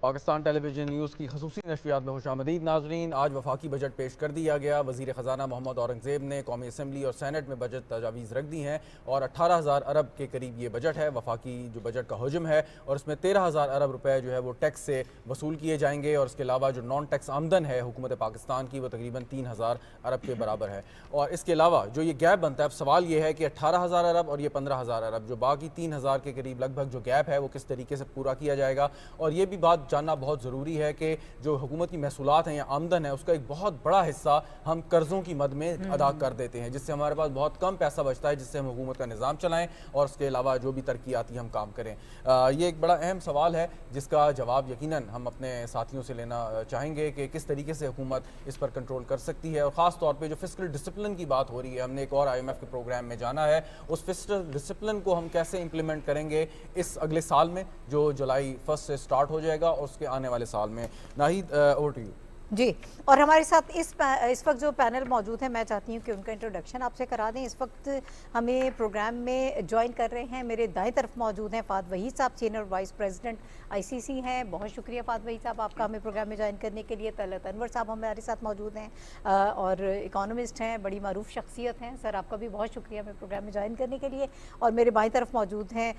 پاکستان ٹیلی vision news کی خصوصی نشریات میں خوش آمدید ناظرین۔ آج وفاقی بجٹ پیش کر دیا گیا۔ وزیر خزانہ محمد اورنگزیب نے قومی اسمبلی اور سینٹ میں بجٹ تجاویز رکھ دی ہیں اور 18,000 ارب کے قریب یہ بجٹ ہے۔ وفاقی جو بجٹ کا حجم ہے اور اس میں 13,000 ارب روپے جو ہے وہ ٹیکس سے وصول کیے جائیں گے، اور اس کے علاوہ جو نان ٹیکس آمدن ہے حکومت پاکستان کی وہ تقریباً 3,000 ارب کے برابر ہے۔ اور اس کے علاوہ جو یہ گیپ بنتا ہے، اب سوال یہ ہے کہ 18,000 ارب اور یہ 15,000 ارب، جو باقی 3,000 کے قریب لگ بھگ جو گیپ ہے وہ کس طریقے سے پورا کیا جائے گا۔ اور یہ بھی بات جاننا بہت ضروری ہے کہ جو حکومتی محصولات ہیں یا آمدن ہے اس کا ایک بہت بڑا حصہ ہم قرضوں کی مد میں ادا کر دیتے ہیں، جس سے ہمارے پاس بہت کم پیسہ بچتا ہے جس سے ہم حکومت کا نظام چلائیں اور اس کے علاوہ جو بھی ترقیاتی ہم کام کریں۔ یہ ایک بڑا اہم سوال ہے جس کا جواب یقیناً ہم اپنے ساتھیوں سے لینا چاہیں گے کہ کس طریقے سے حکومت اس پر کنٹرول کر سکتی ہے، اور خاص طور پہ جو فسکل ڈسپلن کی بات ہو رہی ہے، ہم نے ایک اور IMF کے پروگرام میں جانا ہے، اس فسکل ڈسپلن کو ہم کیسے امپلیمنٹ کریں گے اس اگلے سال میں جو جولائی 1 سے سٹارٹ ہو جائے گا اور اس کے آنے والے سال میں۔ Naheed, over to you. جی، اور ہمارے ساتھ اس وقت جو پینل موجود ہیں، میں چاہتی ہوں کہ ان کا انٹروڈکشن آپ سے کرا دیں۔ اس وقت ہمیں پروگرام میں جوائن کر رہے ہیں، میرے دائیں طرف موجود ہیں فہد وحید صاحب، سینئر وائس پریزیڈنٹ ICC ہیں۔ بہت شکریہ فہد وحید صاحب آپ کا ہمیں پروگرام میں جوائن کرنے کے لیے۔ طلعت انور صاحب ہمارے ساتھ موجود ہیں اور اکانومسٹ ہیں، بڑی معروف شخصیت ہیں۔ سر آپ کا بھی بہت شکریہ ہمیں پروگرام میں جوائن کرنے کے لیے۔ اور میرے بائیں طرف موجود ہیں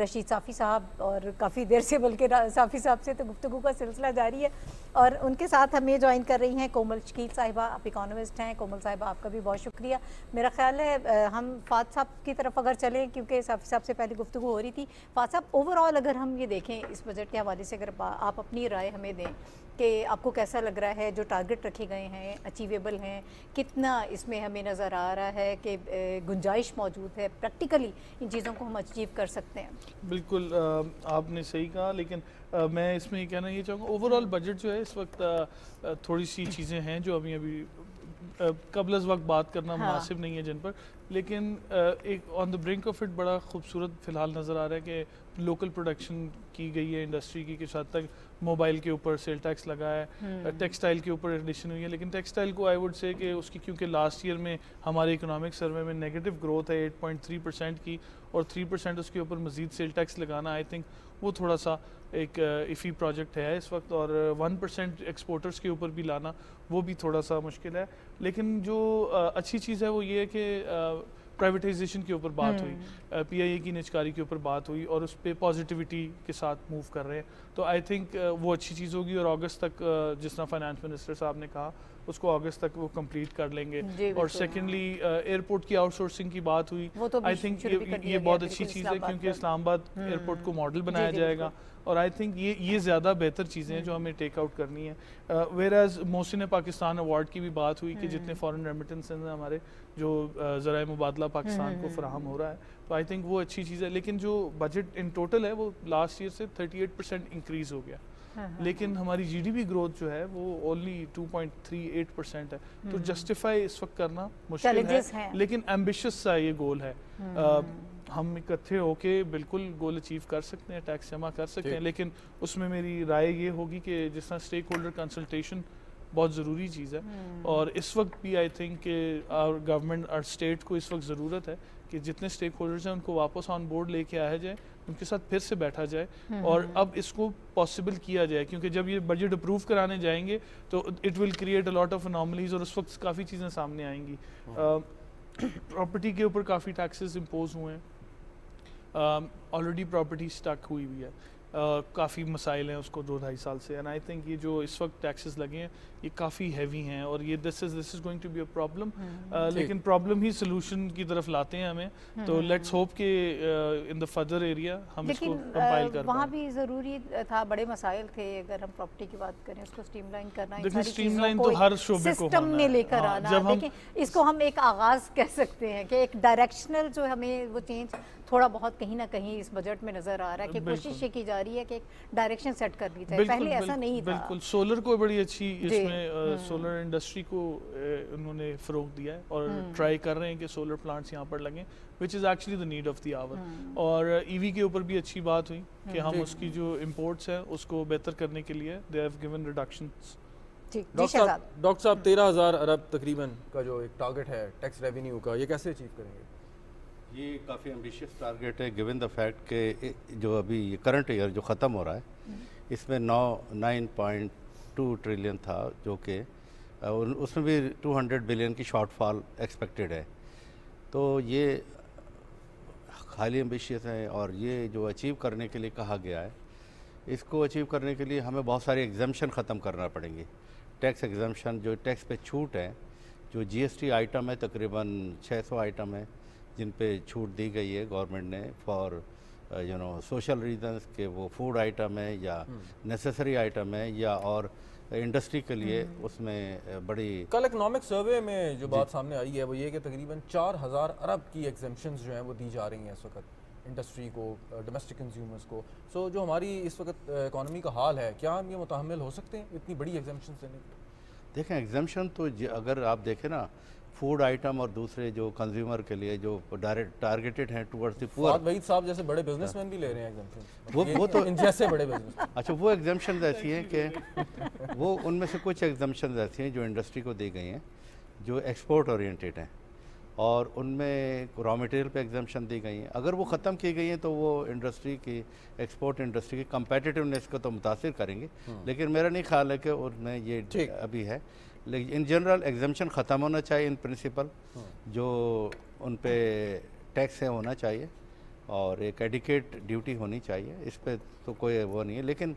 رشید صافی صاحب، اور کافی دیر سے بلکہ صافی صاحب سے تو گفتگو کا سلسلہ جاری ہے، اور ان کے ساتھ ہمیں جوائن کر رہی ہیں کومل شکیل صاحبہ، آپ اکانومسٹ ہیں۔ کومل صاحبہ آپ کا بھی بہت شکریہ۔ میرا خیال ہے ہم فہد صاحب کی طرف اگر چلیں، کیونکہ صافی صاحب سے پہلے گفتگو ہو رہی تھی۔ فہد صاحب، اوور آل اگر ہم یہ دیکھیں اس بجٹ کے حوالے سے، اگر آپ اپنی رائے ہمیں دیں کہ آپ کو کیسا لگ رہا ہے، جو ٹارگٹ رکھے گئے ہیں اچیویبل ہیں، کتنا اس میں ہمیں نظر آ رہا ہے کہ گنجائش موجود ہے، پریکٹیکلی ان چیزوں کو ہم اچیو کر سکتے ہیں؟ بالکل آپ نے صحیح کہا، لیکن میں اس میں یہ کہنا یہ چاہوں گا، اوور آل بجٹ جو ہے اس وقت تھوڑی سی چیزیں ہیں جو ابھی قبل از وقت بات کرنا مناسب نہیں ہے جن پر، لیکن ایک آن دا برنک آف اٹ بڑا خوبصورت فی الحال نظر آ رہا ہے کہ لوکل پروڈکشن کی گئی ہے انڈسٹری کی، کس حد تک موبائل کے اوپر سیل ٹیکس لگا ہے، ٹیکسٹائل کے اوپر ایڈیشن ہوئی ہے، لیکن ٹیکسٹائل کو آئی ووڈ سے کہ اس کی کیونکہ لاسٹ ایئر میں ہمارے اکنامک سروے میں نیگیٹو گروتھ ہے 8.3% کی، اور 3% اس کے اوپر مزید سیل ٹیکس لگانا آئی تھنک وہ تھوڑا سا ایک ایفی پروجیکٹ ہے اس وقت، اور 1% ایکسپورٹرز کے اوپر بھی لانا وہ بھی تھوڑا سا مشکل ہے۔ لیکن جو اچھی چیز ہے وہ یہ ہے کہ پرائیویٹائزیشن کے اوپر بات ہوئی، PIA کی نجکاری کے اوپر بات ہوئی، اور اس پہ پازیٹیوٹی کے ساتھ موو کر رہے ہیں، تو آئی تھنک وہ اچھی چیز ہوگی، اور اگست تک جس طرح فائنانس منسٹر صاحب نے کہا اس کو اگست تک وہ کمپلیٹ کر لیں گے۔ اور سیکنڈلی ایئرپورٹ کی آؤٹ سورسنگ کی بات ہوئی، آئی تھنک یہ بہت اچھی چیز ہے کیونکہ اسلام آباد ایئرپورٹ کو ماڈل بنایا جائے گا، اور آئی تھنک یہ زیادہ بہتر چیزیں ہیں جو ہمیں ٹیک آؤٹ کرنی ہے۔ Where as Mohsin Pakistan award کی بھی بات ہوئی کہ جتنے فارن ریمیٹنس ہیں ہمارے جو ذرائع مبادلہ پاکستان کو فراہم ہو رہا ہے، تو آئی تھنک وہ اچھی چیز ہے۔ لیکن جو بجٹ ان ٹوٹل ہے وہ لاسٹ ایئر سے 38% انکریز ہو گیا، لیکن ہماری GDP گروتھ جو ہے وہ اونلی 2.38% ہے، تو جسٹیفائی اس وقت کرنا مشکل ہے، لیکن ایمبیشس سا یہ گول ہے۔ ہم اکٹھے ہو کے بالکل گول اچیو کر سکتے ہیں، ٹیکس جمع کر سکتے ہیں، لیکن اس میں میری رائے یہ ہوگی کہ جس طرح اسٹیک ہولڈر کنسلٹیشن بہت ضروری چیز ہے، اور اس وقت بھی آئی تھنک کہ گورنمنٹ اور اسٹیٹ کو اس وقت ضرورت ہے کہ جتنے اسٹیک ہولڈرز ہیں ان کو واپس آن بورڈ لے کے آیا جائے، ان کے ساتھ پھر سے بیٹھا جائے، اور اب اس کو پاسبل کیا جائے، کیونکہ جب یہ بجٹ اپروو کرانے جائیں گے تو it will create a lot of anomalies, اور اس وقت کافی چیزیں سامنے آئیں گی۔ پراپرٹی کے اوپر کافی ٹیکسز امپوز ہوئے ہیں، آلریڈی پراپرٹی سٹک ہوئی ہے، کافی مسائل ہیں اس کو 2-2.5 سال سے، اینڈ آئی تھنک یہ جو اس وقت ٹیکسز لگے ہیں یہ کافی ہیوی ہیں، اور یہ this is going to be a problem, لیکن پرابلم ہی سولوشن کی طرف لاتے ہیں ہمیں، تو لیٹس ہوپ کہ ان دا فردر ایریا ہم اس کو کمپائل کر پائیں۔ وہاں بھی ضروری تھا، بڑے مسائل تھے، اگر ہم پراپرٹی کی بات کریں اس کو اسٹریم لائن کرنا، لیکن اسٹریم لائن تو ہر شعبے کو سسٹم میں لے کر آنا، دیکھیں اس کو ہم ایک آغاز کہہ سکتے ہیں کہ ایک ڈائریکشنل جو ہمیں وہ چینج تھوڑا بہت کہیں نہ کہیں اس بجٹ میں نظر آ رہا ہے کہ کوشش یہ کی جا رہی ہے کہ ایک ڈائریکشن سیٹ کر لی جائے، پہلے ایسا نہیں تھا۔ بالکل، سولر کو بڑی اچھی اس میں سولر انڈسٹری کو انہوں نے فروغ دیا ہے، اور ٹرائی کر رہے ہیں کہ سولر پلانٹس یہاں پر لگیں، which is actually the need of the hour, اور EV کے اوپر بھی اچھی بات ہوئی کہ ہم اس کی جو امپورٹس ہیں اس کو بہتر کرنے کے لیے دے ہیو گیون ریڈکشنز۔ ڈاکٹر صاحب 13,000 ارب تقریباً کا جو ایک ٹارگٹ ہے ٹیکس ریونیو کا، یہ کیسے اچیو کریں گے؟ یہ کافی ایمبیشیس ٹارگیٹ ہے گیون دا فیکٹ کہ جو ابھی کرنٹ ایئر جو ختم ہو رہا ہے اس میں 9.2 ٹریلین تھا جو کہ اس میں بھی 200 بلین کی شارٹ فال ایکسپیکٹڈ ہے. تو یہ خالی ایمبیشیس ہیں اور یہ جو اچیو کرنے کے لیے کہا گیا ہے اس کو اچیو کرنے کے لیے ہمیں بہت سارے ایگزمپشن ختم کرنا پڑیں گے. ٹیکس ایگزمپشن جو ٹیکس پہ چھوٹ ہے, جو جی ایس ٹی آئٹم ہے تقریباً 600 آئٹم ہے جن پہ چھوٹ دی گئی ہے گورنمنٹ نے فار سوشل ریزنس کہ وہ فوڈ آئٹم ہے یا نیسیسری آئٹم ہے یا اور انڈسٹری کے لیے اس میں بڑی. کل اکنامک سروے میں جو بات سامنے آئی ہے وہ یہ کہ تقریباً 4000 ارب کی ایگزمپشنز جو ہیں وہ دی جا رہی ہیں اس وقت انڈسٹری کو, ڈومیسٹک کنزیومرز کو. سو جو ہماری اس وقت اکانومی کا حال ہے, کیا ہم یہ متحمل ہو سکتے ہیں اتنی بڑی ایگزمپشنز دینے کے؟ دیکھیں ایگزمپشن تو اگر آپ دیکھیں نا فوڈ آئٹم اور دوسرے جو کنزیومر کے لیے جو ڈائریکٹ ٹارگیٹڈ ہیں ٹورڈز دی پور. وحید صاحب جیسے بڑے بزنس مین بھی لے رہے ہیں ایگزمپشن, وہ تو ان جیسے بڑے بزنس. اچھا وہ ایگزمپشنز ایسی ہیں کہ وہ ان میں سے کچھ ایگزمپشنز ایسی ہیں جو انڈسٹری کو دی گئی ہیں جو ایکسپورٹ اورینٹیڈ ہیں اور ان میں را مٹیریل پہ ایگزمپشن دی گئی ہیں. اگر وہ ختم کی گئی ہیں تو وہ انڈسٹری کی ایکسپورٹ انڈسٹری کی کمپیٹیٹیونیس کو تو متاثر کریں گے, لیکن میرا نہیں خیال ہے کہ ان میں یہ ابھی ہے. لیکن ان جنرل ایگزمپشن ختم ہونا چاہیے ان پرنسپل جو ان پہ ٹیکس ہے ہونا چاہیے اور ایک ایڈیکیٹ ڈیوٹی ہونی چاہیے, اس پہ تو کوئی وہ نہیں ہے. لیکن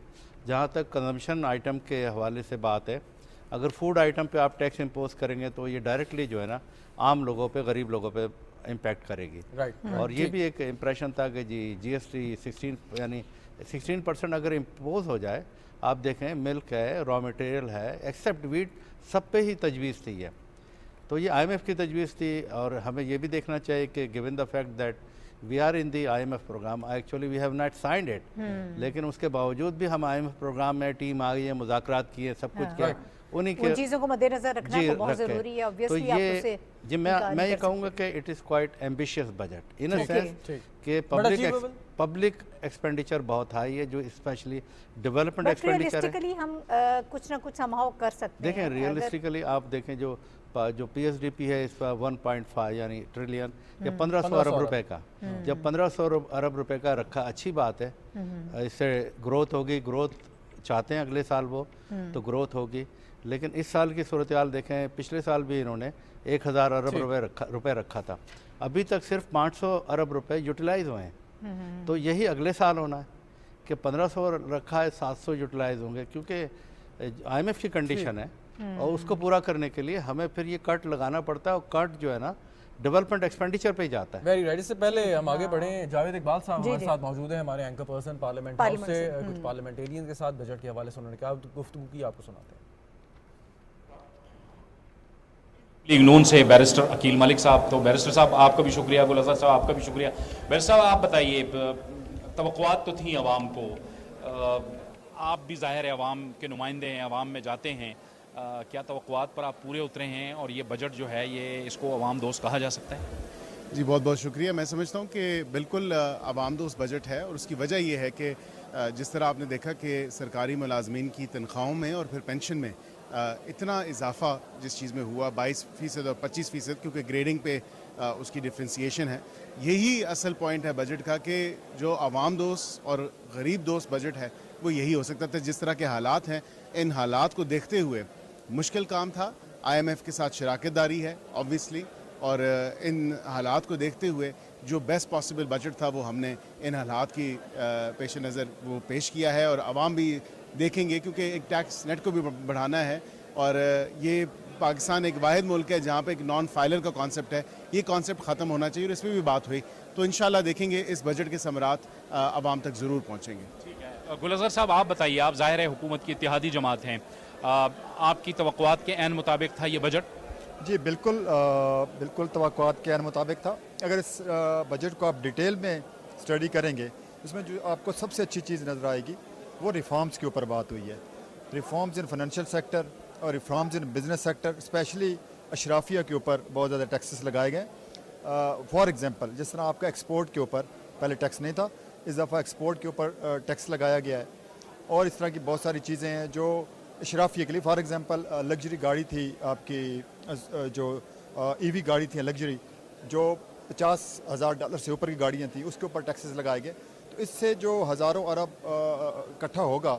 جہاں تک کنزمپشن آئٹم کے حوالے سے بات ہے, اگر فوڈ آئٹم پہ آپ ٹیکس امپوز کریں گے تو یہ ڈائریکٹلی جو ہے نا عام لوگوں پہ, غریب لوگوں پہ امپیکٹ کرے گی. اور یہ بھی ایک امپریشن تھا کہ جی ایس ٹی 16% اگر امپوز ہو جائے, آپ دیکھیں ملک ہے, را مٹیریل ہے, ایکسیپٹ ویٹ, سب پہ ہی تجویز تھی ہے. تو یہ آئی ایم ایف کی تجویز تھی اور ہمیں یہ بھی دیکھنا چاہیے کہ given the fact that we are in the I M F program, actually we have not signed it, لیکن اس کے باوجود بھی ہم آئی ایم ایف پروگرام میں ٹیم آ گئی ہے, مذاکرات کیے, سب کچھ کیا, انہی کے چیزوں کو مد نظر رکھنا بہت ضروری ہے. تو یہ میں یہ کہوں گا کہ it is quite ambitious budget in a sense کہ پبلک ایکسپینڈیچر بہت ہائی ہے, جو اسپیشلی ڈیولپمنٹ ایکسپینڈیچر ہے. ہم کچھ نہ کچھ سمہاؤ کر سکتے ہیں. دیکھیں ریئلسٹیکلی آپ دیکھیں جو پی ایس ڈی پی ہے اس کا 1.5 یعنی ٹریلین یا 1500 ارب روپے کا, جب 1500 ارب روپے کا رکھا اچھی بات ہے, اس سے گروتھ ہوگی, گروتھ چاہتے ہیں اگلے سال وہ تو گروتھ ہوگی. لیکن اس سال کی صورتحال دیکھیں, پچھلے سال بھی انہوں نے 1000 ارب روپے رکھا تھا, ابھی تک صرف 500 ارب روپے یوٹیلائز ہوئے ہیں. تو یہی اگلے سال ہونا ہے کہ 1500 رکھا ہے, 700 یوٹیلائز ہوں گے, کیونکہ آئی ایم ایف کی کنڈیشن ہے اور اس کو پورا کرنے کے لیے ہمیں پھر یہ کٹ لگانا پڑتا ہے, اور کٹ جو ہے نا ڈیولپمنٹ ایکسپینڈیچر پہ ہی جاتا ہے. Very right. اس سے پہلے ہم آگے بڑھیں, جاوید اقبال صاحب ہمارے ساتھ موجود ہیں, ہمارے اینکر پرسن پارلیمنٹ ہاؤس سے, کچھ پارلیمنٹیرین کے ساتھ بجٹ کے حوالے سے انہوں نے کیا گفتگو کی, آپ کو سناتے ہیں. لیگ نون سے بیرسٹر عقیل ملک صاحب. تو بیرسٹر صاحب آپ کا بھی شکریہ, ابو الحسن صاحب آپ کا بھی شکریہ. بیرسٹر صاحب آپ بتائیے, توقعات تو تھیں عوام کو, آپ بھی ظاہر ہے عوام کے نمائندے ہیں, عوام میں جاتے ہیں, کیا توقعات پر آپ پورے اترے ہیں اور یہ بجٹ جو ہے یہ اس کو عوام دوست کہا جا سکتا ہے؟ جی بہت بہت شکریہ. میں سمجھتا ہوں کہ بالکل عوام دوست بجٹ ہے, اور اس کی وجہ یہ ہے کہ جس طرح آپ نے دیکھا کہ سرکاری ملازمین کی تنخواہوں میں اور پھر پینشن میں اتنا اضافہ جس چیز میں ہوا 22% اور 25%, کیونکہ گریڈنگ پہ اس کی ڈفرینسیشن ہے. یہی اصل پوائنٹ ہے بجٹ کا کہ جو عوام دوست اور غریب دوست بجٹ ہے وہ یہی ہو سکتا تھا. جس طرح کے حالات ہیں, ان حالات کو دیکھتے ہوئے مشکل کام تھا, آئی ایم ایف کے ساتھ شراکت داری ہے آبویسلی, اور ان حالات کو دیکھتے ہوئے جو بیسٹ پاسبل بجٹ تھا وہ ہم نے ان حالات کی پیش نظر وہ پیش کیا ہے. اور عوام بھی دیکھیں گے, کیونکہ ایک ٹیکس نیٹ کو بھی بڑھانا ہے, اور یہ پاکستان ایک واحد ملک ہے جہاں پہ ایک نان فائلر کا کانسیپٹ ہے, یہ کانسیپٹ ختم ہونا چاہیے, اور اس میں بھی بات ہوئی. تو انشاءاللہ دیکھیں گے اس بجٹ کے ثمرات عوام تک ضرور پہنچیں گے. ٹھیک ہے. گل اصغر صاحب آپ بتائیے, آپ ظاہر ہے حکومت کی اتحادی جماعت ہیں, آپ کی توقعات کے عین مطابق تھا یہ بجٹ؟ جی بالکل توقعات کے عین مطابق تھا. اگر اس بجٹ کو آپ ڈیٹیل میں اسٹڈی کریں گے, اس میں جو آپ کو سب سے اچھی چیز نظر آئے گی وہ ریفارمز کے اوپر بات ہوئی ہے. ریفارمز ان فائنینشیل سیکٹر اور reforms in business sector, specially اشرافیہ کے اوپر بہت زیادہ ٹیکسز لگائے گئے. فار ایگزامپل جس طرح آپ کا ایکسپورٹ کے اوپر پہلے ٹیکس نہیں تھا, اس دفعہ ایکسپورٹ کے اوپر ٹیکس لگایا گیا ہے, اور اس طرح کی بہت ساری چیزیں ہیں جو اشرافیہ کے لیے. فار ایگزامپل لگژری گاڑی تھی آپ کی, جو ای وی گاڑی تھی لگژری, جو $50,000 سے اوپر کی گاڑیاں تھیں, اس کے اوپر ٹیکسز لگائے گئے. تو اس سے جو ہزاروں ارب اکٹھا ہوگا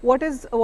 what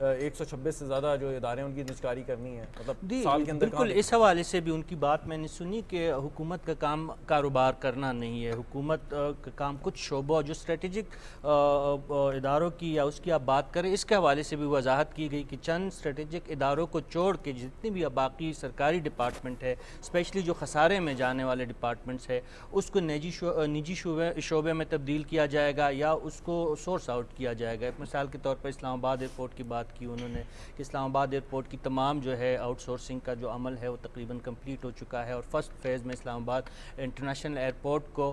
126 سے زیادہ جو ادارے ان کی نجکاری کرنی ہے، مطلب سال کے اندر بالکل اس حوالے سے بھی ان کی بات میں نے سنی کہ حکومت کا کام کاروبار کرنا نہیں ہے، حکومت کا کام کچھ شعبوں جو اسٹریٹجک اداروں کی یا اس کی آپ بات کریں، اس کے حوالے سے بھی وضاحت کی گئی کہ چند اسٹریٹجک اداروں کو چھوڑ کے جتنی بھی باقی سرکاری ڈپارٹمنٹ ہے، اسپیشلی جو خسارے میں جانے والے ڈپارٹمنٹس ہے، اس کو نجی شعبے میں تبدیل کیا جائے گا یا اس کو سورس آؤٹ کیا جائے گا۔ مثال کے طور پر اسلام آباد ایئرپورٹ کی بات کی انہوں نے کہ اسلام آباد ایئرپورٹ کی تمام جو ہے آؤٹ سورسنگ کا جو عمل ہے وہ تقریباً کمپلیٹ ہو چکا ہے، اور فرسٹ فیز میں اسلام آباد انٹرنیشنل ایئرپورٹ کو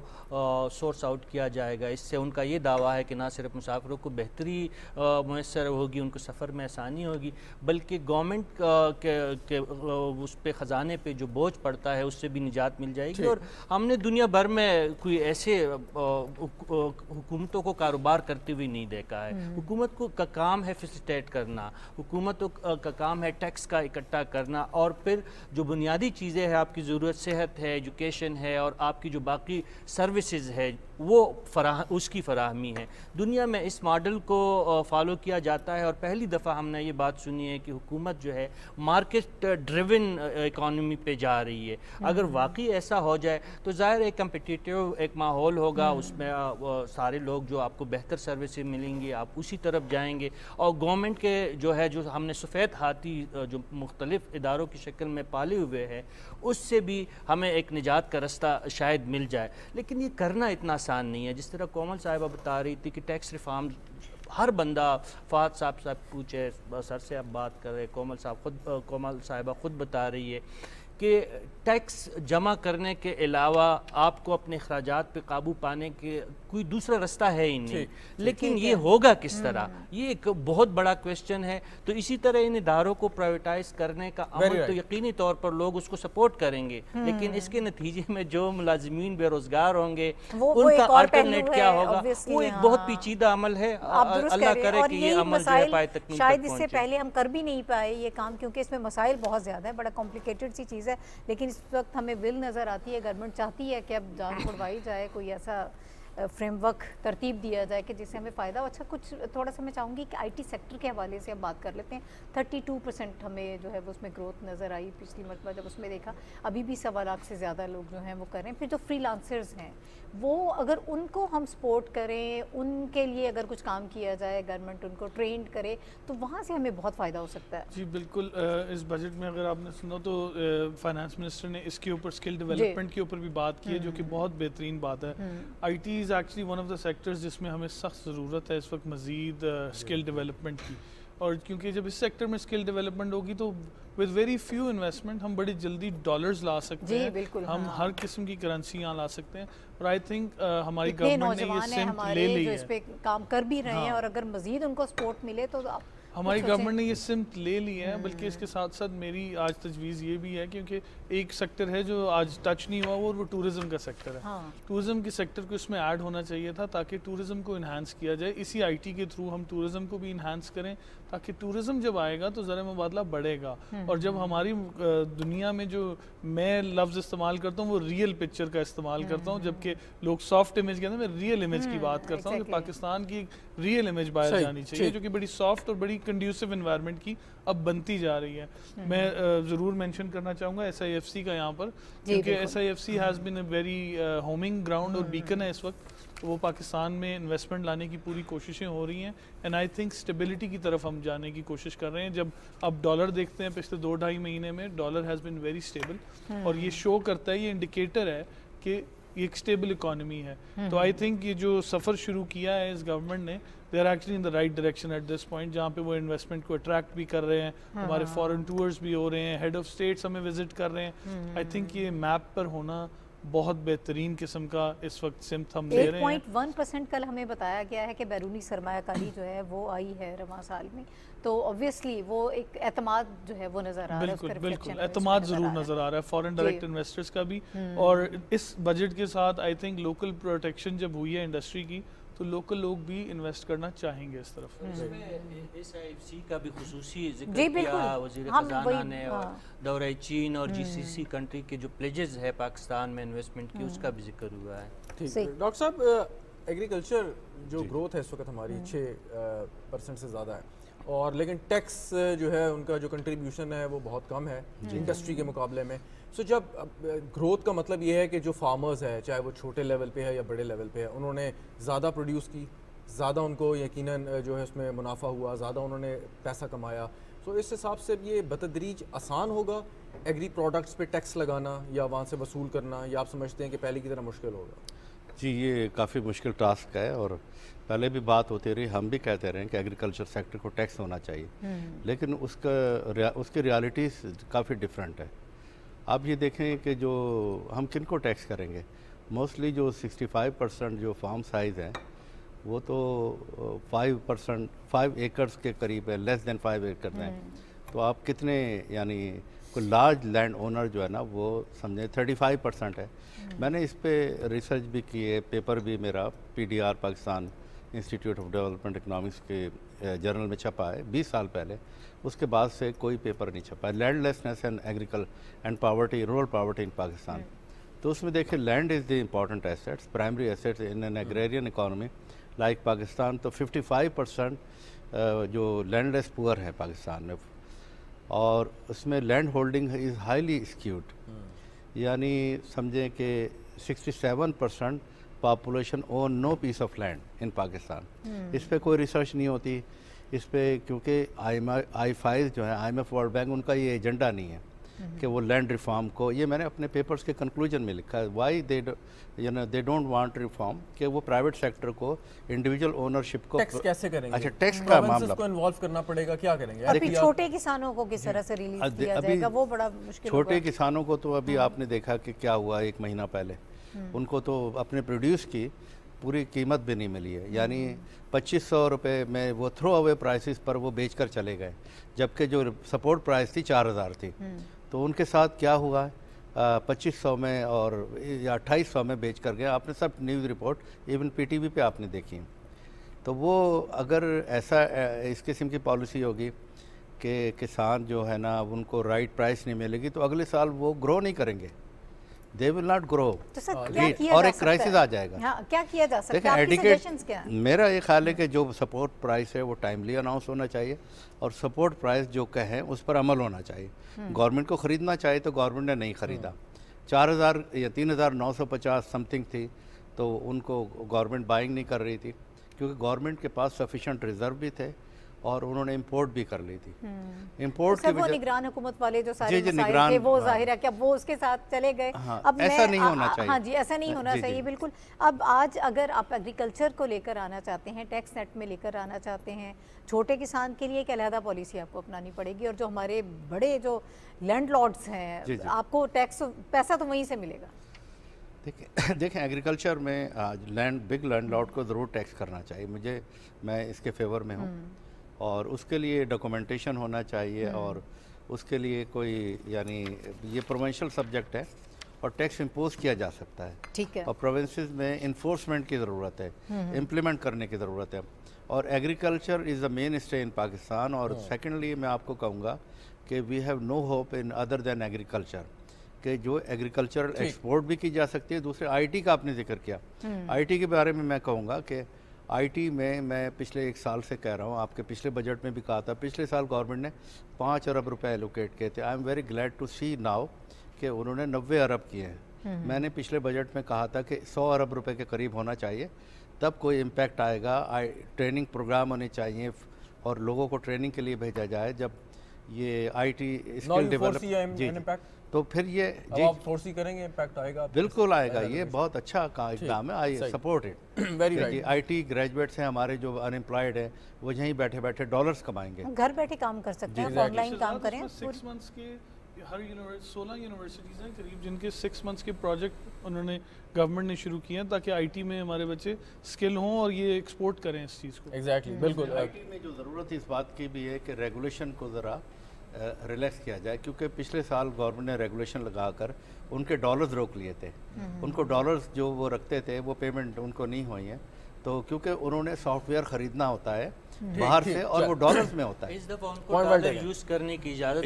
سورس آؤٹ کیا جائے گا۔ اس سے ان کا یہ دعویٰ ہے کہ نہ صرف مسافروں کو بہتری میسر ہوگی، ان کو سفر میں آسانی ہوگی، بلکہ گورنمنٹ کے اس پہ خزانے پہ جو بوجھ پڑتا ہے اس سے بھی نجات مل جائے گی۔ اور ہم نے دنیا بھر میں کوئی ایسے حکومتوں کو کاروبار کرتے ہوئے نہیں دیکھا ہے۔ حکومت کا کام ہے فیسیلیٹیٹ کرنا، حکومت کا کام ہے ٹیکس کا اکٹھا کرنا، اور پھر جو بنیادی چیزیں ہیں، آپ کی ضرورت صحت ہے، ایجوکیشن ہے، اور آپ کی جو باقی سروسز ہے وہ اس کی فراہمی ہے۔ دنیا میں اس ماڈل کو فالو کیا جاتا ہے، اور پہلی دفعہ ہم نے یہ بات سنی ہے کہ حکومت جو ہے مارکیٹ ڈریون اکانومی پہ جا رہی ہے۔ اگر واقعی ایسا ہو جائے تو ظاہر ایک کمپٹیٹیو ایک ماحول ہوگا، اس میں سارے لوگ جو آپ کو بہتر سروسز ملیں گی، آپ اسی طرف جائیں گے، اور گورنمنٹ کے جو ہے جو ہم نے سفید ہاتھی جو مختلف اداروں کی شکل میں پالے ہوئے ہیں، اس سے بھی ہمیں ایک نجات کا رستہ شاید مل جائے۔ لیکن یہ کرنا اتنا آسان نہیں ہے۔ جس طرح کومل صاحبہ بتا رہی تھی کہ ٹیکس ریفارم ہر بندہ، فہد صاحب پوچھے، سر سے آپ بات کر رہے، کومل صاحبہ خود بتا رہی ہے کہ ٹیکس جمع کرنے کے علاوہ آپ کو اپنے اخراجات پہ قابو پانے کے کوئی دوسرا رستہ ہے ہی نہیں، لیکن یہ ہوگا کس طرح، یہ ایک بہت بڑا کویسچن ہے۔ تو اسی طرح ان اداروں کو پرائیویٹائز کرنے کا عمل تو یقینی طور پر لوگ اس کو سپورٹ کریں گے، لیکن اس کے نتیجے میں جو ملازمین بے روزگار ہوں گے ان کا آلٹرنیٹ کیا ہوگا، وہ ایک بہت پیچیدہ عمل ہے۔ اللہ کرے کہ یہ عمل جو ہے پائے تکمیل تک پہنچے۔ شاید اس سے پہلے ہم کر بھی نہیں پائے یہ کام، کیونکہ اس میں مسائل بہت زیادہ ہیں، بڑا کمپلیکیٹڈ سی چیز ہے، لیکن اس وقت ہمیں ول نظر آتی ہے، گورنمنٹ چاہتی ہے کہ اب جان چھڑوائی جائے، کوئی ایسا فریم ورک ترتیب دیا جائے کہ جس سے ہمیں فائدہ ہو۔ اچھا، کچھ تھوڑا سا میں چاہوں گی کہ آئی ٹی سیکٹر کے حوالے سے اب بات کر لیتے ہیں۔ 32% ہمیں جو ہے وہ اس میں گروتھ نظر آئی پچھلی مرتبہ جب اس میں دیکھا، ابھی بھی 1.25 لاکھ سے زیادہ لوگ جو ہیں وہ کر رہے ہیں۔ پھر جو فری لانسرز ہیں وہ اگر ان کو ہم سپورٹ کریں، ان کے لیے اگر کچھ کام کیا جائے، گورنمنٹ ان کو ٹرینڈ کرے، تو وہاں سے ہمیں بہت فائدہ ہو سکتا ہے۔ جی بالکل، اس بجٹ میں اگر آپ نے سنا تو فائنانس منسٹر نے اس کے اوپر اسکل ڈیولپمنٹ کے اوپر بھی بات کی ہے، جو کہ بہت بہترین بات ہے۔ I T is actually one of the sectors جس میں ہمیں سخت ضرورت ہے اس وقت مزید اسکل ڈیولپمنٹ کی، اور کیونکہ جب اس سیکٹر میں اسکل ڈیولپمنٹ ہوگی تو ود ویری فیو انویسٹمنٹ ہم بڑی جلدی ڈالرز لا سکتے ہیں، ہم ہر قسم کی کرنسی یہاں لا سکتے ہیں، اور آئی تھنک ہماری گورنمنٹ نے یہ سمت لے لی ہے، اس پہ کام کر بھی رہے ہیں، اور اگر مزید ان کو سپورٹ ملے تو ہماری گورنمنٹ نے یہ سمت لے لی ہے۔ بلکہ اس کے ساتھ ساتھ میری آج تجویز یہ بھی ہے، کیونکہ ایک سیکٹر ہے جو آج ٹچ نہیں ہوا، وہ ٹورزم کا سیکٹر ہے۔ ٹورزم کے سیکٹر کو اس میں ایڈ ہونا چاہیے تھا تاکہ ٹورزم کو انہانس کیا جائے، اسی آئی ٹی کے تھرو ہم ٹورزم کو بھی انہانس کریں، تاکہ ٹورزم جب آئے گا تو زر مبادلہ بڑھے گا، اور جب ہماری دنیا میں جو میں لفظ استعمال کرتا ہوں وہ ریئل پکچر کا استعمال کرتا ہوں، جبکہ لوگ سافٹ امیج کہتے ہیں، میں ریئل امیج کی بات کرتا ہوں کہ پاکستان کی ریئل امیج باہر جانی چاہیے، جو کہ بڑی سافٹ اور بڑی کنڈیوسو انوائرمنٹ کی اب بنتی جا رہی ہے۔ میں ضرور مینشن کرنا چاہوں گا ایس آئی ایف سی کا یہاں پر، کیونکہ S I F C has been a very humming ground اور بیکن ہے اس وقت، وہ پاکستان میں انویسٹمنٹ لانے کی پوری کوششیں ہو رہی ہیں، اینڈ آئی تھنک اسٹیبلٹی کی طرف ہم جانے کی کوشش کر رہے ہیں۔ جب اب ڈالر دیکھتے ہیں پچھلے 2-2.5 مہینے میں dollar has been very stable, اور یہ شو کرتا ہے، یہ انڈیکیٹر ہے کہ یہ ایک اسٹیبل اکانومی ہے۔ تو آئی تھنک یہ جو سفر شروع کیا ہے اس گورنمنٹ نے، they are actually in the right direction at this point, جہاں پہ وہ انویسٹمنٹ کو اٹریکٹ بھی کر رہے ہیں، ہمارے فارن ٹورز بھی ہو رہے ہیں، ہیڈ آف اسٹیٹس ہمیں وزٹ کر رہے ہیں۔ آئی تھنک یہ میپ پر ہونا بہت بہترین قسم کا اس وقت سمت ہم لے رہے ہیں۔ 1.1% کل ہمیں بتایا گیا ہے کہ بیرونی سرمایہ کاری جو ہے وہ آئی ہے رواں سال میں، تو obviously وہ ایک اعتماد جو ہے وہ نظر آ رہا ہے، بالکل اعتماد ضرور نظر آ رہا ہے فورن ڈائریکٹ انویسٹرز کا بھی، اور اس بجٹ کے ساتھ آئی تھنک لوکل پروٹیکشن جب ہوئی ہے انڈسٹری کی تو لوکل لوگ بھی انویسٹ کرنا چاہیں گے اس طرف۔ اس میں ایس آئی ایف سی کا بھی خصوصی ذکر کیا وزیر خزانہ نے، اور دورہ چین اور جی سی سی کنٹری کے جو پلیجز ہے پاکستان میں انویسٹمنٹ کی، اس کا بھی ذکر ہوا ہے۔ ڈاکٹر صاحب، ایگریکلچر جو گروتھ ہے اس وقت ہماری 6% سے زیادہ ہے، اور لیکن ٹیکس جو ہے ان کا جو کنٹریبیوشن ہے وہ بہت کم ہے انڈسٹری کے مقابلے میں. سو جب گروتھ کا مطلب یہ ہے کہ جو فارمرز ہے چاہے وہ چھوٹے لیول پہ ہے یا بڑے لیول پہ ہے, انہوں نے زیادہ پروڈیوس کی, زیادہ ان کو یقیناً جو ہے اس میں منافع ہوا, زیادہ انہوں نے پیسہ کمایا. سو اس حساب سے یہ بتدریج آسان ہوگا ایگری پروڈکٹس پہ ٹیکس لگانا یا وہاں سے وصول کرنا, یا آپ سمجھتے ہیں کہ پہلے کی طرح مشکل ہوگا؟ جی یہ کافی مشکل ٹاسک ہے, اور پہلے بھی بات ہوتی رہی, ہم بھی کہتے رہے ہیں کہ ایگریکلچر سیکٹر کو ٹیکس ہونا چاہیے, لیکن اس کی ریالٹیز کافی ڈیفرنٹ ہے. آپ یہ دیکھیں کہ جو ہم کن کو ٹیکس کریں گے, موسٹلی جو 65% جو فارم سائز ہیں وہ تو 5 ایکڑز کے قریب ہے, لیس دین 5 ایکڑ ہیں. تو آپ کتنے یعنی کوئی لارج لینڈ اونر جو ہے نا وہ سمجھیں 35% ہے. میں نے اس پہ ریسرچ بھی کی ہے, پیپر بھی میرا PDR Pakistan institute of development economics کے جرنل میں چھپا ہے 20 سال پہلے. اس کے بعد سے کوئی پیپر نہیں چھپا ہے, landlessness and poverty, rural poverty in Pakistan. تو اس میں دیکھیں land is the important assets, primary assets in an agrarian economy like Pakistan. تو 55% جو لینڈ لیس پور ہے پاکستان میں, اور اس میں land holding is highly skewed, یعنی سمجھیں کہ 67% population own no piece of land in Pakistan. اس پہ کوئی ریسرچ نہیں ہوتی اس پہ, کیونکہ I5 جو ہے IMF ورلڈ بینک, ان کا یہ ایجنڈا نہیں ہے کہ وہ لینڈ ریفارم کو, یہ میں نے اپنے پیپرز کے کنکلوژن میں لکھا ہے, why they don't want reform, کہ وہ پرائیویٹ سیکٹر کو انڈیویجول اونرشپ کو ٹیکس کیسے کریں گے؟ اچھا ٹیکس کا معاملہ کو انوالو کرنا پڑے گا, کیا کریں گے؟ ابھی چھوٹے کسانوں کو کس طرح سے ریلیز کیا جائے گا, وہ بڑا مشکل ہوگا. چھوٹے کسانوں کو تو ابھی آپ نے دیکھا کہ کیا ہوا 1 مہینہ پہلے, ان کو تو اپنے پروڈیوس کی پوری قیمت بھی نہیں ملی ہے, یعنی 2500 روپے میں وہ تھرو اوے پرائسز پر وہ بیچ کر چلے گئے, جبکہ جو سپورٹ پرائس تھی 4000 تھی. تو ان کے ساتھ کیا ہوا ہے, 2500 میں اور یا 2800 میں بیچ کر گئے. آپ نے سب نیوز رپورٹ ایون PTV پہ آپ نے دیکھی. تو وہ اگر ایسا اس قسم کی پالیسی ہوگی کہ کسان جو ہے نا ان کو رائٹ پرائس نہیں ملے گی, تو اگلے سال وہ گرو نہیں کریں گے, they will not grow, اور ایک کرائسس آ جائے گا. کیا کیا جا سکتا ہے, آپ کی سجیشنز کیا ہیں؟ میرا یہ خیال ہے کہ جو سپورٹ پرائس ہے وہ ٹائملی اناؤنس ہونا چاہیے, اور سپورٹ پرائس جو کہیں اس پر عمل ہونا چاہیے. گورنمنٹ کو خریدنا چاہیے تو گورنمنٹ نے نہیں خریدا, 4000 یا 3950 سم تھنگ تھی, تو ان کو گورنمنٹ بائنگ نہیں کر رہی تھی, کیونکہ گورنمنٹ کے پاس سفیشینٹ ریزرو بھی تھے اور انہوں نے امپورٹ بھی کر لی تھی. امپورٹ کی وہ نگران حکومت والے جو سارے مسائل تھے وہ ظاہر ہے کہ اب وہ اس کے ساتھ چلے گئے. اب ایسا نہیں ہونا چاہیے. ہاں جی, ایسا نہیں ہونا چاہیے بالکل. اب آج اگر آپ ایگریکلچر کو لے کر آنا چاہتے ہیں, ٹیکس نیٹ میں لے کر آنا چاہتے ہیں, چھوٹے کسان کے لیے ایک علیحدہ پالیسی آپ کو اپنانی پڑے گی, اور جو ہمارے بڑے جو لینڈ لارڈز ہیں آپ کو ٹیکس پیسہ تو وہیں سے ملے گا. دیکھیں ایگریکلچر میں بگ لینڈ لارڈ کو ضرور ٹیکس کرنا چاہیے, میں اس کے فیور میں ہوں, اور اس کے لیے ڈاکومنٹیشن ہونا چاہیے, اور اس کے لیے کوئی یعنی یہ پروونشل سبجیکٹ ہے اور ٹیکس امپوز کیا جا سکتا ہے. ٹھیک ہے. اور پروونسز میں انفورسمنٹ کی ضرورت ہے, امپلیمنٹ کرنے کی ضرورت ہے, اور agriculture is the mainstay in Pakistan. اور سیکنڈلی میں آپ کو کہوں گا کہ we have no hope in other than agriculture, کہ جو ایگریکلچرل ایکسپورٹ بھی کی جا سکتی ہے. دوسرے IT کا آپ نے ذکر کیا, IT کے بارے میں کہوں گا کہ IT میں پچھلے 1 سال سے کہہ رہا ہوں, آپ کے پچھلے بجٹ میں بھی کہا تھا, پچھلے سال گورنمنٹ نے 5 ارب روپے ایلوکیٹ کیے تھے. I am very glad to see now کہ انہوں نے 90 ارب کیے ہیں. میں نے پچھلے بجٹ میں کہا تھا کہ 100 ارب روپے کے قریب ہونا چاہیے, تب کوئی امپیکٹ آئے گا. ٹریننگ پروگرام ہونے چاہیے اور لوگوں کو ٹریننگ کے لیے بھیجا جائے. جب یہ IT اسکل ڈیولپ تو پھر یہ آپ فورسی کریں گے, امپیکٹ آئے گا, بالکل آئے گا. یہ بہت اچھا اقدام ہے, I support it. IT graduates ہیں ہمارے جو ان امپلائڈ ہیں, وہ یہیں بیٹھے بیٹھے ڈالرز کمائیں گے, گھر بیٹھے کام کر سکتے ہیں, آن لائن کام کریں. 6 منتھس کے ہر 16 یونیورسٹیز ہیں قریب جن کے 6 منتھس کے پروجیکٹ انہوں نے گورنمنٹ نے شروع کیے ہیں, تاکہ IT میں ہمارے بچے اسکل ہوں اور یہ ایکسپورٹ کریں اس چیز کو. ایگزیکٹلی, بالکل. IT میں جو ضرورت ہے اس بات کی بھی ہے کہ ریگولیشن کو ذرا ریلیکس کیا جائے, کیونکہ پچھلے سال گورنمنٹ نے ریگولیشن لگا کر ان کے ڈالرز روک لیے تھے. ان کو ڈالرز جو وہ رکھتے تھے وہ پیمنٹ ان کو نہیں ہوئی ہیں, تو کیونکہ انہوں نے سافٹ ویئر خریدنا ہوتا ہے باہر سے اور وہ ڈالرز میں ہوتا ہے. اس دفعہ ان کو ڈالر یوز کرنے کی اجازت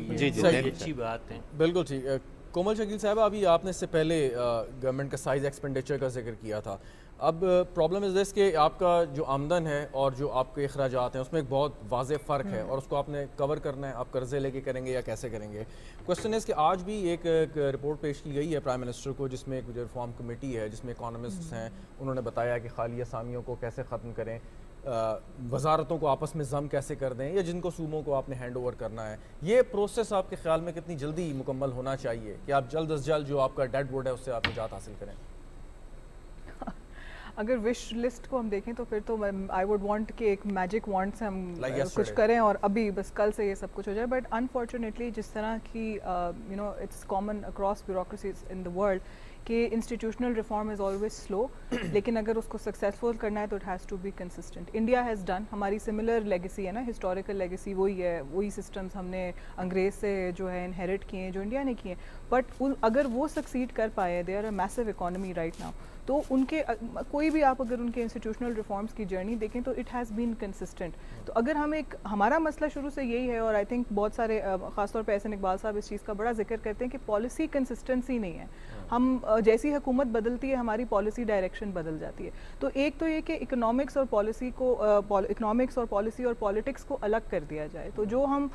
جی اچھی بات ہے. بالکل ٹھیک. کومل شکیل صاحب, ابھی آپ نے اس سے پہلے گورنمنٹ کا سائز ایکسپینڈیچر کا ذکر کیا تھا, اب پرابلم از دس کہ آپ کا جو آمدن ہے اور جو آپ کے اخراجات ہیں اس میں ایک بہت واضح فرق ہے، اور اس کو آپ نے کور کرنا ہے. آپ قرضے لے کے کریں گے یا کیسے کریں گے؟ کوشچن از کہ آج بھی ایک رپورٹ پیش کی گئی ہے پرائم منسٹر کو، جس میں ایک جو ریفارم کمیٹی ہے جس میں اکانومسٹس ہیں، انہوں نے بتایا کہ خالی اسامیوں کو کیسے ختم کریں، وزارتوں کو آپس میں ضم کیسے کر دیں، یا جن کو صوبوں کو آپ نے ہینڈ اوور کرنا ہے. یہ پروسیس آپ کے خیال میں کتنی جلدی مکمل ہونا چاہیے کہ آپ جلد از جلد جو آپ کا ڈیڈ ووڈ ہے اس سے آپ نجات حاصل کریں؟ اگر وش لسٹ کو ہم دیکھیں تو پھر تو آئی ووڈ وانٹ کہ ایک میجک وانڈ سے ہم کچھ کریں اور ابھی بس کل سے یہ سب کچھ ہو جائے. بٹ انفارچونیٹلی جس طرح کی it's common across bureaucracies in the world کہ institutional reform is always slow, لیکن اگر اس کو سکسیزفل کرنا ہے تو it has to be consistent. India has done, ہماری سملر لیگیسی ہے نا، ہسٹوریکل لیگیسی وہی ہے، وہی سسٹمز ہم نے انگریز سے جو ہے انہیریٹ کیے ہیں جو انڈیا نے کیے ہیں. بٹ اگر وہ سکسیڈ کر پائے، they are a meso economy right now, تو ان کے کوئی بھی آپ اگر ان کے انسٹیٹیوشنل ریفارمز کی جرنی دیکھیں تو اٹ ہیز بین کنسسٹنٹ. تو اگر ہم ہمارا مسئلہ شروع سے یہی ہے، اور آئی تھنک بہت سارے خاص طور پہ احسن اقبال صاحب اس چیز کا بڑا ذکر کرتے ہیں کہ پالیسی کنسسٹنسی نہیں ہے. ہم جیسی حکومت بدلتی ہے ہماری پالیسی ڈائریکشن بدل جاتی ہے. تو ایک تو یہ کہ اکنامکس اور پالیسی اور پالیٹکس کو الگ کر دیا جائے. تو جو ہم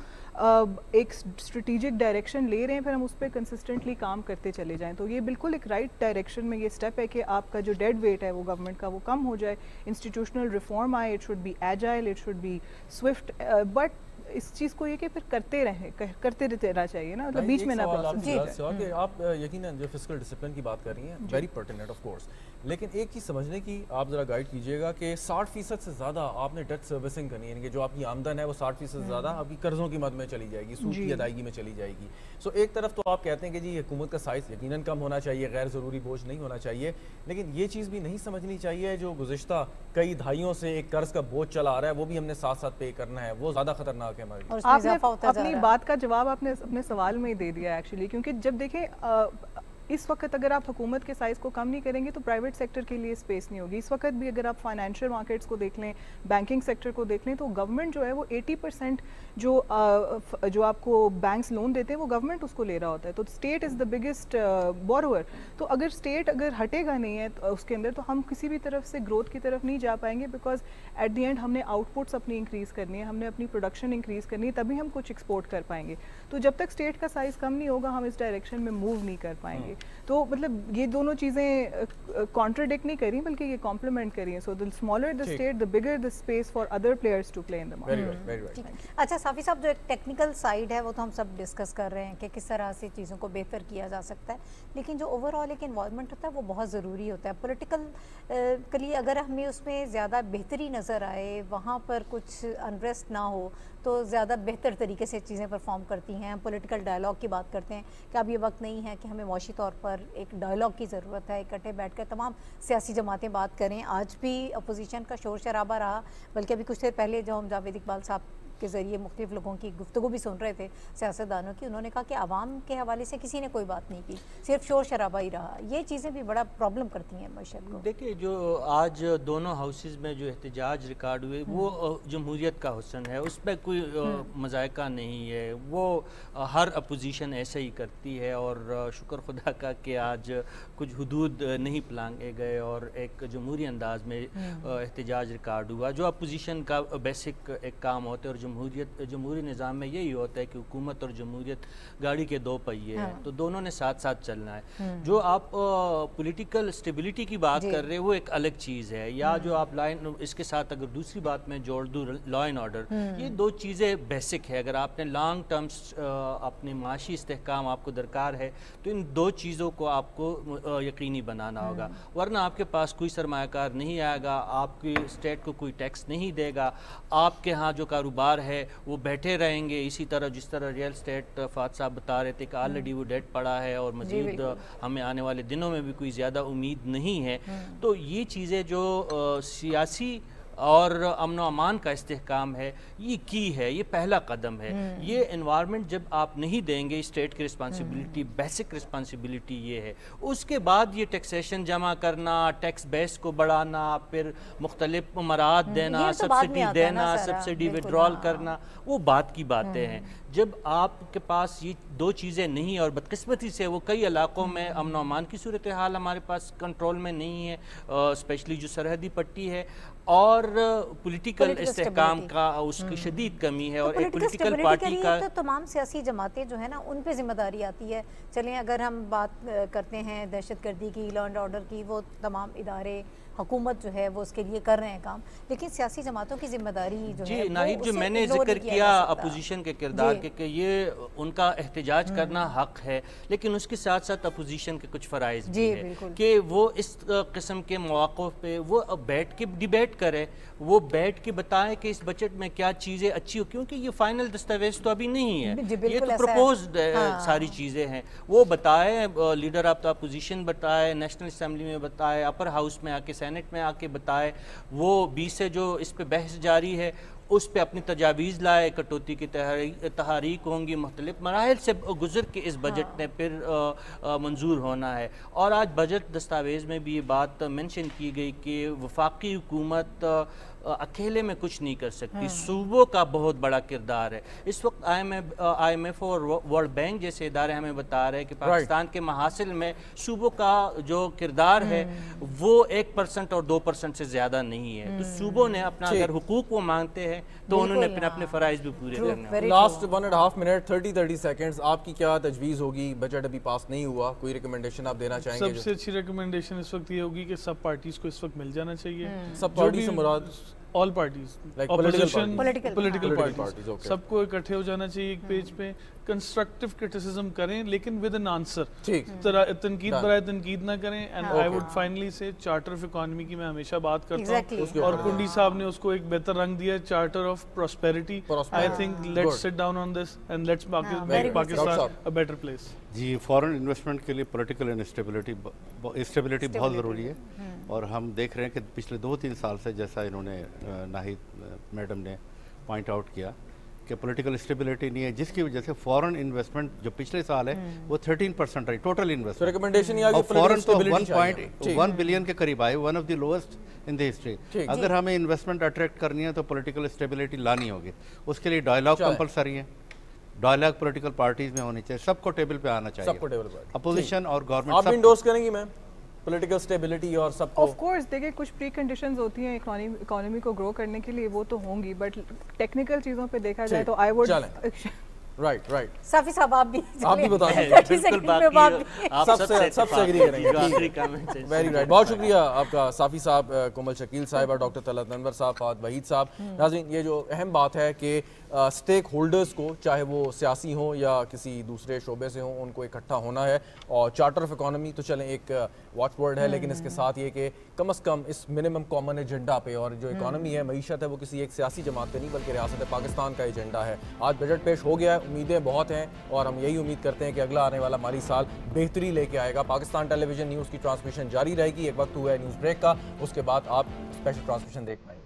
ایک اسٹریٹجک ڈائریکشن لے رہے ہیں پھر ہم اس پہ کنسسٹنٹلی کام کرتے چلے جائیں. تو یہ بالکل ایک رائٹ ڈائریکشن میں یہ اسٹیپ ہے کہ آپ کا جو ڈیڈ ویٹ ہے وہ گورنمنٹ کا وہ کم ہو جائے، انسٹیٹیوشنل ریفارم آئے، it should be agile, it should be swift. But اس چیز کو یہ کہ پھر کرتے رہنا چاہیے نا، مطلب بیچ میں نہ کہ آپ یقیناً جو فسکل ڈسپلن کی بات کر رہی ہیں ویری پرٹیننٹ آف کورس، لیکن ایک چیز سمجھنے کی آپ ذرا گائیڈ کیجیے گا کہ 60% سے زیادہ آپ نے ڈیٹ سروسنگ کرنی ہے، یعنی کہ جو آپ کی آمدن ہے وہ 60% سے زیادہ آپ کی قرضوں کی مد میں چلی جائے گی، سود کی ادائیگی میں چلی جائے گی. سو ایک طرف تو آپ کہتے ہیں کہ جی حکومت کا سائز یقیناً کم ہونا چاہیے، غیر ضروری بوجھ نہیں ہونا چاہیے، لیکن یہ چیز بھی نہیں سمجھنی چاہیے جو گزشتہ کئی دہائیوں سے ایک قرض کا بوجھ چلا آ رہا ہے وہ بھی ہم نے ساتھ ساتھ پے کرنا ہے، وہ زیادہ خطرناک ہے ہمارے لیے. آپ نے اپنی بات کا جواب آپ نے اپنے سوال میں ہی دے دیا ایکچولی، کیونکہ جب دیکھیں اس وقت اگر آپ حکومت کے سائز کو کم نہیں کریں گے تو پرائیویٹ سیکٹر کے لیے اسپیس نہیں ہوگی. اس وقت بھی اگر آپ فائنینشیل مارکیٹس کو دیکھ لیں، بینکنگ سیکٹر کو دیکھ لیں، تو گورنمنٹ جو ہے وہ 80% جو آپ کو بینکس لون دیتے ہیں وہ گورنمنٹ اس کو لے رہا ہوتا ہے. تو اسٹیٹ از دا بگیسٹ بوروور. تو اگر اسٹیٹ اگر ہٹے گا نہیں ہے اس کے اندر تو ہم کسی بھی طرف سے گروتھ کی طرف نہیں جا پائیں گے، بیکاز ایٹ دی اینڈ ہم نے آؤٹ پٹس اپنی انکریز کرنی ہے، ہم نے اپنی پروڈکشن انکریز کرنی ہے، تبھی ہم کچھ ایکسپورٹ کر پائیں گے. تو جب تک اسٹیٹ کا سائز کم نہیں ہوگا ہم اس ڈائریکشن میں موو نہیں کر پائیں گے. تو مطلب یہ دونوں چیزیں کانٹراڈکٹ نہیں کری بلکہ یہ کمپلیمنٹ کری ہیں. سو the smaller the state, the bigger the space for other players to play in the market. اچھا صافی صاحب، جو ایک ٹیکنیکل سائڈ ہے وہ تو ہم سب ڈسکس کر رہے ہیں کہ کس طرح سے چیزوں کو بہتر کیا جا سکتا ہے، لیکن جو اوور آل ایک انوائرمنٹ ہوتا ہے وہ بہت ضروری ہوتا ہے. پولیٹیکلی اگر ہمیں اس میں زیادہ بہتری نظر آئے، وہاں پر کچھ انریسٹ نہ ہو تو زیادہ بہتر طریقے سے چیزیں پرفارم کرتی ہیں. ہم پولیٹیکل ڈائلاگ کی بات کرتے ہیں کہ اب یہ وقت نہیں ہے کہ ہمیں معاشی طور پر ایک ڈائلاگ کی ضرورت ہے، اکٹھے بیٹھ کر تمام سیاسی جماعتیں بات کریں. آج بھی اپوزیشن کا شور شرابہ رہا، بلکہ ابھی کچھ دیر پہلے جو ہم جاوید اقبال صاحب کے ذریعے مختلف لوگوں کی گفتگو بھی سن رہے تھے، سیاستدانوں کی، انہوں نے کہا کہ عوام کے حوالے سے کسی نے کوئی بات نہیں کی، صرف شور شرابہ ہی رہا. یہ چیزیں بھی بڑا پرابلم کرتی ہیں معیشت کو. دیکھیں جو آج دونوں ہاؤسز میں جو احتجاج ریکارڈ ہوئے وہ جمہوریت کا حسن ہے، اس پہ کوئی مذائقہ نہیں ہے. وہ ہر اپوزیشن ایسے ہی کرتی ہے، اور شکر خدا کا کہ آج کچھ حدود نہیں پلانگے گئے اور ایک جمہوری انداز میں احتجاج ریکارڈ ہوا. جو اپوزیشن کا بیسک ایک کام ہوتا ہے، اور جمہوری نظام میں یہی ہوتا ہے کہ حکومت اور جمہوریت گاڑی کے دو پہیے ہیں، تو دونوں نے ساتھ ساتھ چلنا ہے. جو آپ پولیٹیکل اسٹیبلٹی کی بات کر رہے ہیں وہ ایک الگ چیز ہے، یا جو آپ لائن اس کے ساتھ اگر دوسری بات میں جوڑ دوں لا اینڈ آرڈر، یہ دو چیزیں بیسک ہے. اگر آپ نے لانگ ٹرمز اپنے معاشی استحکام آپ کو درکار ہے تو ان دو چیزوں کو آپ کو یقینی بنانا ہوگا، ورنہ آپ کے پاس کوئی سرمایہ کار نہیں آئے گا، آپ کی اسٹیٹ کو کوئی ٹیکس نہیں دے گا، آپ کے ہاں جو کاروبار ہے وہ بیٹھے رہیں گے اسی طرح جس طرح ریئل اسٹیٹ فات صاحب بتا رہے تھے کہ آلریڈی وہ ڈیٹ پڑا ہے اور مزید ہمیں آنے والے دنوں میں بھی کوئی زیادہ امید نہیں ہے. تو یہ چیزیں جو سیاسی اور امن و امان کا استحکام ہے یہ کی ہے، یہ پہلا قدم ہے. یہ انوائرمنٹ جب آپ نہیں دیں گے، اسٹیٹ کی رسپانسبلٹی، بیسک رسپانسبلٹی یہ ہے. اس کے بعد یہ ٹیکسیشن جمع کرنا، ٹیکس بیس کو بڑھانا، پھر مختلف مراعات دینا، سبسڈی دینا، سبسڈی وڈرال کرنا، وہ بات کی باتیں ہیں. جب آپ کے پاس یہ دو چیزیں نہیں اور بدقسمتی سے وہ کئی علاقوں میں امن و امان کی صورتحال ہمارے پاس کنٹرول میں نہیں ہے، اسپیشلی جو سرحدی پٹی ہے، اور پولیٹیکل استحکام کا اس کی شدید کمی ہے، اور ایک پولیٹیکل پارٹی کا تو تمام سیاسی جماعتیں جو ہے نا ان پہ ذمہ داری آتی ہے. چلیں اگر ہم بات کرتے ہیں دہشت گردی کی، لا اینڈ آرڈر کی، وہ تمام ادارے حکومت جو ہے وہ اس کے لیے کر رہے ہیں کام، لیکن سیاسی جماعتوں کی ذمہ داری جو ہے ناہید جو میں نے ذکر کیا اپوزیشن کے کردار کے کہ یہ ان کا احتجاج کرنا حق ہے، لیکن اس کے ساتھ ساتھ اپوزیشن کے کچھ فرائض بھی ہے کہ وہ اس قسم کے مواقع پہ وہ بیٹھ کے ڈیبیٹ کرے، وہ بیٹھ کے بتائیں کہ اس بجٹ میں کیا چیزیں اچھی ہو، کیونکہ یہ فائنل دستاویز تو ابھی نہیں ہے، یہ تو پروپوزڈ ساری چیزیں ہیں، وہ بتائے، لیڈر آف دا اپوزیشن بتائے، نیشنل اسمبلی میں بتائے، اپر ہاؤس میں آ کے سینٹ میں آ کے بتائے، وہ 20 سے جو اس پہ بحث جاری ہے اس پہ اپنی تجاویز لائے، کٹوتی کی تحریک ہوں گی، مختلف مراحل سے گزر کے اس بجٹ نے پھر منظور ہونا ہے. اور آج بجٹ دستاویز میں بھی یہ بات منشن کی گئی کہ وفاقی حکومت اکیلے میں کچھ نہیں کر سکتی، صوبوں کا بہت بڑا کردار ہے. اس وقت آئی ایم ایف اور ورلڈ بینک جیسے ادارے ہمیں بتا رہے ہیں کہ پاکستان کے محاصل میں صوبوں کا جو کردار ہے وہ 1% اور 2% سے زیادہ نہیں ہے. تو صوبوں نے اپنا اگر حقوق وہ مانگتے ہیں تو انہوں نے پھر اپنے فرائض بھی پورے کرنے ہیں. لاسٹ 1.5 منٹ 30 سیکنڈز، آپ کی کیا تجویز ہوگی؟ بجٹ ابھی پاس نہیں ہوا، کوئی ریکمنڈیشن آپ دینا چاہیں گے؟ سب سے اچھی ریکمنڈیشن اس وقت یہ ہوگی کہ سب پارٹیز کو اس وقت مل جانا چاہیے. سب پارٹی سے مراد all parties, opposition, political parties, سب کو اکٹھے ہو جانا چاہیے ایک پیج پہ، کنسٹرکٹیو کرٹیسزم کریں لیکن ود این آنسر، تنقید برائے تنقید نہ کریں. اینڈ آئی وڈ فائنلی سے چارٹر آف اکانومی کی میں ہمیشہ بات کرتا ہوں اور کنڈی صاحب نے اس کو ایک بہتر رنگ دیا، charter of prosperity. I think let's sit down on this and let's make Pakistan a better place. جی، فارن انویسٹمنٹ کے لیے پولیٹیکل اسٹیبلٹی بہت ضروری ہے، اور ہم دیکھ رہے ہیں کہ پچھلے 2-3 سال سے جیسا انہوں نے ناہید میڈم نے پوائنٹ آؤٹ کیا کہ پولیٹیکل اسٹیبلٹی نہیں ہے، جس کی وجہ سے فارن انویسٹمنٹ جو پچھلے سال ہے وہ 13% رہی ٹوٹل انویسٹمنٹ. ریکمنڈیشن یہ ہے کہ فارن تو 1.1 بلین کے قریب آئے، one of the lowest in the history. اگر ہمیں انویسٹمنٹ اٹریکٹ کرنی ہے تو پولیٹیکل اسٹیبلٹی لانی ہوگی، اس کے لیے ڈائلاگ کمپلسری ہے، ڈائلاگ پولیٹیکل پارٹیز میں ہونی چاہیے، سب کو ٹیبل پہ آنا چاہیے، اپوزیشن اور گورنمنٹ. آپ انڈورس کریں گی میم پولیٹیکل اسٹیبلٹی اور سب کو؟ آف کورس دیکھیں کچھ پری کنڈیشنز ہوتی ہیں اکانومی کو گرو کرنے کے لیے، وہ تو ہوں گی، بٹ ٹیکنیکل چیزوں پہ دیکھا جائے تو آئی وڈ رائٹ صافی صاحب آپ بھی بتائیں. سب سے ایگری کریں گے. ویری رائٹ، بہت شکریہ آپ کا صافی صاحب، کومل شکیل صاحب اور ڈاکٹر طلعت انور صاحب، فہد وحید صاحب. ناظرین، یہ جو اہم بات ہے کہ اسٹیک ہولڈرز کو، چاہے وہ سیاسی ہوں یا کسی دوسرے شعبے سے ہوں، ان کو اکٹھا ہونا ہے. اور چارٹر آف اکانومی تو چلیں ایک واچ ورڈ ہے، لیکن اس کے ساتھ یہ کہ کم از کم اس منیمم کامن ایجنڈا پہ، اور جو اکانومی ہے، معیشت ہے، وہ کسی ایک سیاسی جماعت پہ نہیں بلکہ ریاست پاکستان کا ایجنڈا ہے. آج بجٹ پیش ہو گیا ہے، امیدیں بہت ہیں، اور ہم یہی امید کرتے ہیں کہ اگلا آنے والا مالی سال بہتری لے کے آئے گا. پاکستان ٹیلی ویژن نیوز کی ٹرانسمیشن جاری رہے گی. ایک وقت ہوا ہے نیوز بریک کا، اس کے بعد آپ اسپیشل ٹرانسمیشن دیکھ پائیں گے.